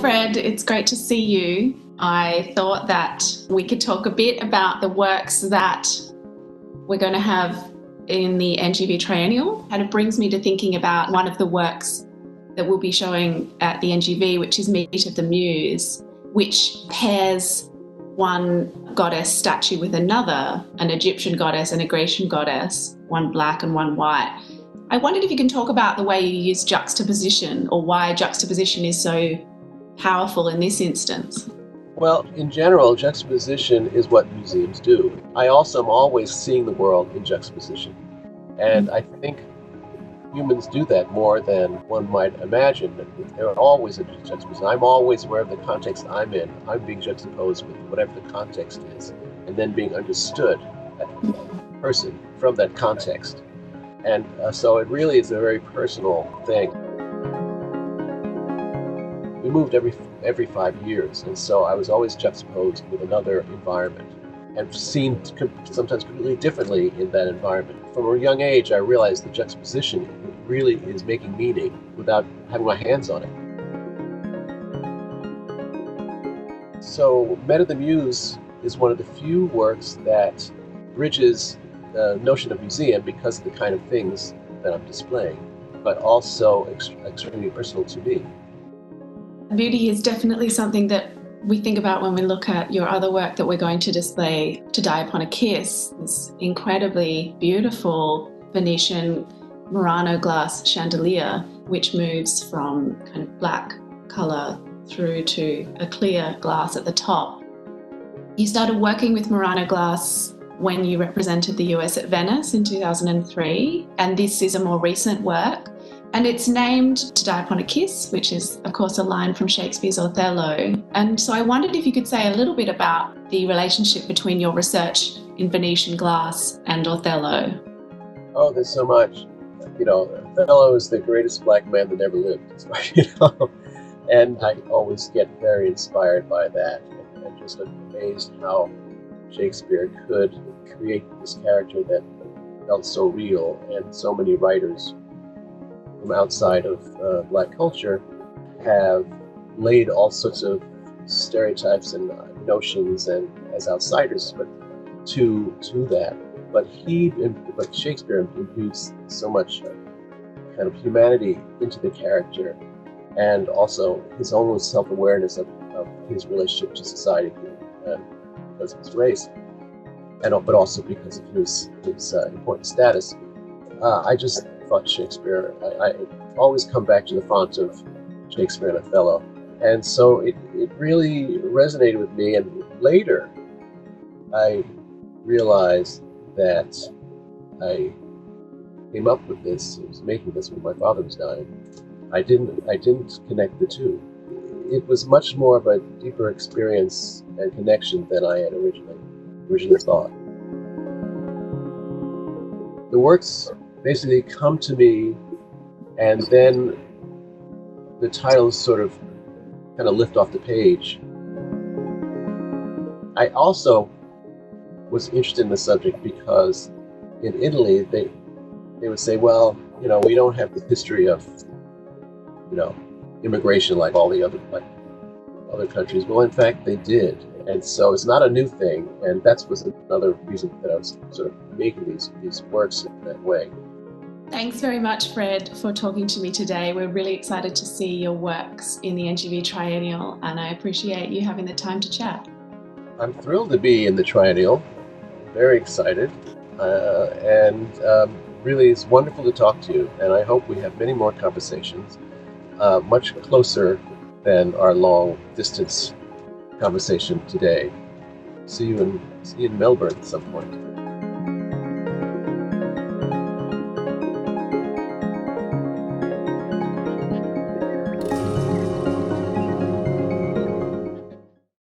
Fred, it's great to see you. I thought that we could talk a bit about the works that we're going to have in the NGV Triennial, and it brings me to thinking about one of the works that we'll be showing at the NGV, which is Meet of the Muse, which pairs one goddess statue with another, an Egyptian goddess and a Grecian goddess, one black and one white. I wondered if you can talk about the way you use juxtaposition, or why juxtaposition is so powerful in this instance. Well, in general, juxtaposition is what museums do. I also am always seeing the world in juxtaposition. And I think humans do that more than one might imagine. They're always in juxtaposition. I'm always aware of the context I'm in. I'm being juxtaposed with whatever the context is, and then being understood as a person from that context. And so it really is a very personal thing. We moved every 5 years, and so I was always juxtaposed with another environment and seen sometimes completely differently in that environment. From a young age, I realized that juxtaposition really is making meaning without having my hands on it. So Meet of the Muse is one of the few works that bridges the notion of museum because of the kind of things that I'm displaying, but also extremely personal to me. Beauty is definitely something that we think about when we look at your other work that we're going to display, To Die Upon a Kiss, this incredibly beautiful Venetian Murano glass chandelier, which moves from kind of black colour through to a clear glass at the top. You started working with Murano glass when you represented the US at Venice in 2003, and this is a more recent work. And it's named To Die Upon a Kiss, which is, of course, a line from Shakespeare's Othello. And so I wondered if you could say a little bit about the relationship between your research in Venetian glass and Othello. Oh, there's so much. Othello is the greatest black man that ever lived. And I always get very inspired by that, and just amazed how Shakespeare could create this character that felt so real, and so many writers from outside of black culture have laid all sorts of stereotypes and notions and as outsiders, but to that. But Shakespeare imbues so much kind of humanity into the character, and also his own self-awareness of his relationship to society because of his race, but also because of his important status. I just thought Shakespeare, I always come back to the font of Shakespeare and Othello. And so it really resonated with me. And later, I realized that I came up with this, I was making this when my father was dying. I didn't connect the two. It was much more of a deeper experience and connection than I had originally thought. The works basically come to me, and then the titles sort of kind of lift off the page. I also was interested in the subject because in Italy they would say, well, we don't have the history of immigration like all the other countries. Well, in fact, they did, and so it's not a new thing, and that was another reason that I was sort of making these works in that way. Thanks very much, Fred, for talking to me today. We're really excited to see your works in the NGV Triennial, and I appreciate you having the time to chat. I'm thrilled to be in the Triennial, very excited, and really it's wonderful to talk to you, and I hope we have many more conversations, much closer than our long distance conversation today. See you in Melbourne at some point.